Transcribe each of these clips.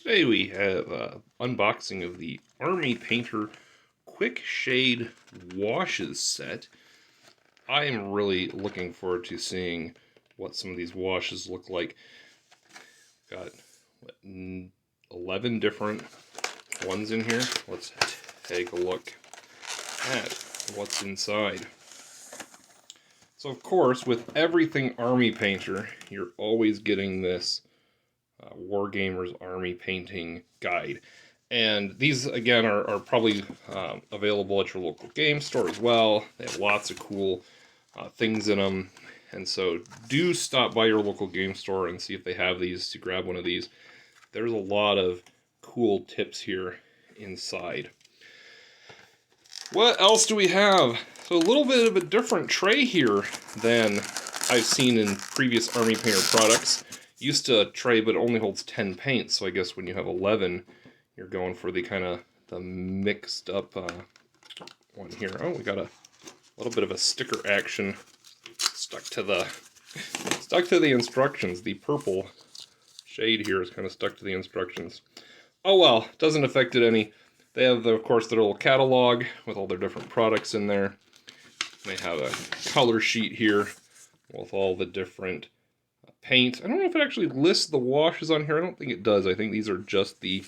Today we have unboxing of the Army Painter Quickshade washes set. I am really looking forward to seeing what some of these washes look like. Got what, 11 different ones in here. Let's take a look at what's inside. So of course, with everything Army Painter, you're always getting this Wargamers Army Painting Guide. And these, again, are probably available at your local game store as well. They have lots of cool things in them. And so do stop by your local game store and see if they have these to grab one of these. There's a lot of cool tips here inside. What else do we have? So a little bit of a different tray here than I've seen in previous Army Painter products. Used to a tray, but it only holds 10 paints, so I guess when you have 11, you're going for the kind of the mixed up one here. Oh, we got a little bit of a sticker action stuck to the instructions. The purple shade here is kind of stuck to the instructions. Oh well, doesn't affect it any. They have, of course, their little catalog with all their different products in there. They have a color sheet here with all the different paint. I don't know if it actually lists the washes on here. I don't think it does. I think these are just the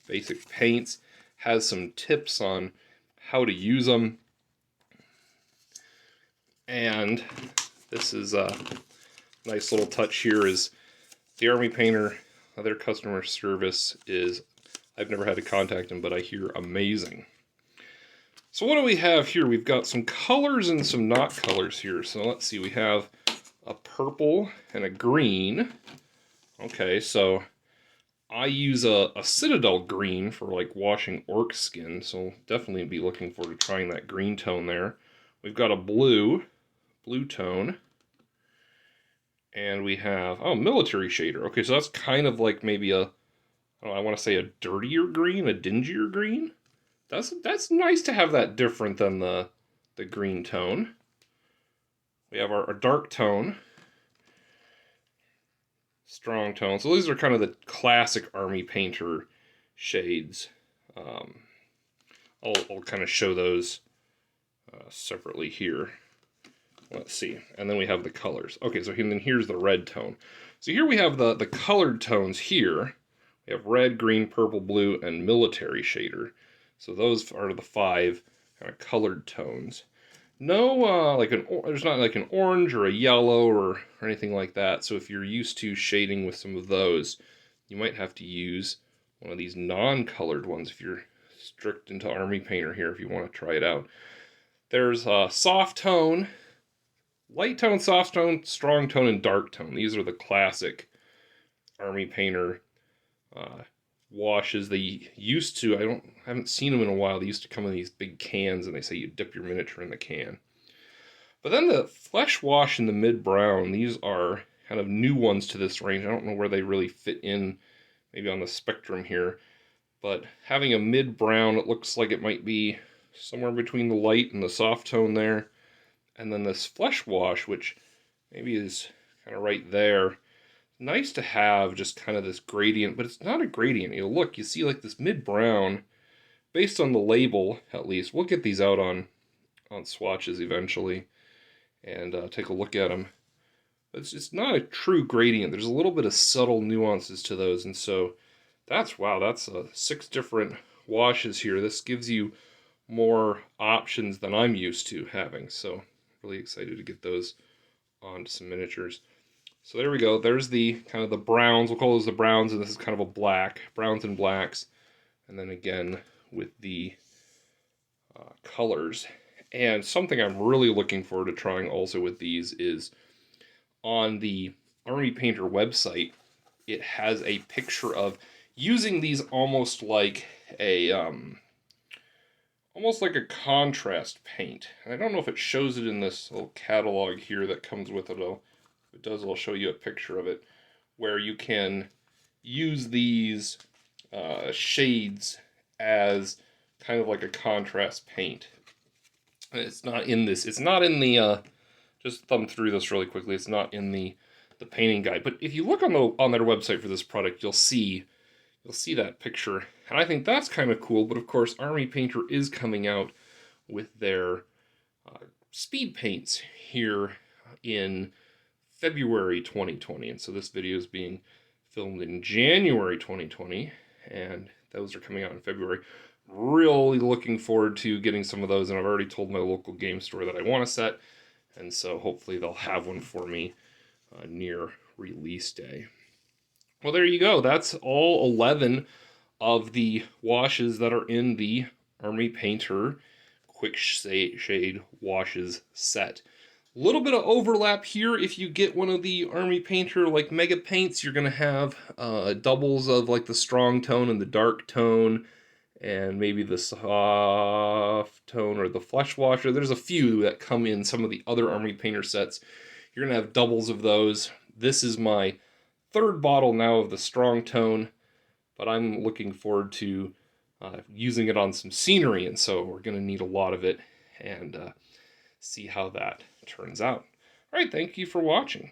basic paints. Has some tips on how to use them. And this is a nice little touch here is the Army Painter, their customer service is, I've never had to contact them, but I hear amazing. So what do we have here? We've got some colors and some not colors here. So let's see, we have a purple and a green. Okay, so I use a Citadel green for like washing orc skin, so definitely be looking forward to trying that green tone there. We've got a blue tone. And we have, oh, military shader. Okay, so that's kind of like maybe a, I want to say a dirtier green, a dingier green. That's nice to have that different than the green tone. We have our dark tone, strong tone. So these are kind of the classic Army Painter shades. I'll kind of show those separately here. Let's see. And then we have the colors. Okay, so then here's the red tone. So here we have the colored tones here. We have red, green, purple, blue, and military shader. So those are the 5 kind of colored tones. No, there's not like an orange or a yellow or anything like that. So if you're used to shading with some of those, you might have to use one of these non-colored ones if you're strict into Army Painter here, if you want to try it out. There's a soft tone, light tone, soft tone, strong tone, and dark tone. These are the classic Army Painter washes. They used to, I haven't seen them in a while. They used to come in these big cans, and they say you dip your miniature in the can. But then the flesh wash and the mid brown, these are kind of new ones to this range. I don't know where they really fit in, maybe on the spectrum here. But having a mid brown, it looks like it might be somewhere between the light and the soft tone there. And then this flesh wash, which maybe is kind of right there. Nice to have just kind of this gradient, but it's not a gradient. Look, you see like this mid-brown, based on the label at least. We'll get these out on swatches eventually and take a look at them. But it's not a true gradient. There's a little bit of subtle nuances to those, and so that's 6 different washes here. This gives you more options than I'm used to having, so really excited to get those onto some miniatures. So there we go. There's the kind of the browns. We'll call those the browns, and this is kind of a black. Browns and blacks. And then again with the colors. And something I'm really looking forward to trying also with these is on the Army Painter website, it has a picture of using these almost like a contrast paint. And I don't know if it shows it in this little catalog here that comes with it. If it does, I'll show you a picture of it, where you can use these shades as kind of like a contrast paint. And it's not in this. It's not in the. Just thumb through this really quickly. It's not in the painting guide. But if you look on their website for this product, you'll see you'll see that picture. And I think that's kind of cool, but of course Army Painter is coming out with their speed paints here in February 2020. And so this video is being filmed in January 2020, and those are coming out in February. Really looking forward to getting some of those, and I've already told my local game store that I want a set, and so hopefully they'll have one for me near release day. Well, there you go. That's all 11 of the washes that are in the Army Painter Quickshade washes set. A little bit of overlap here. If you get one of the Army Painter like mega paints, you're going to have doubles of like the strong tone and the dark tone, and maybe the soft tone or the flesh washer. There's a few that come in some of the other Army Painter sets. You're going to have doubles of those. This is my third bottle now of the strong tone, but I'm looking forward to using it on some scenery, and so we're going to need a lot of it, and see how that turns out. All right, thank you for watching.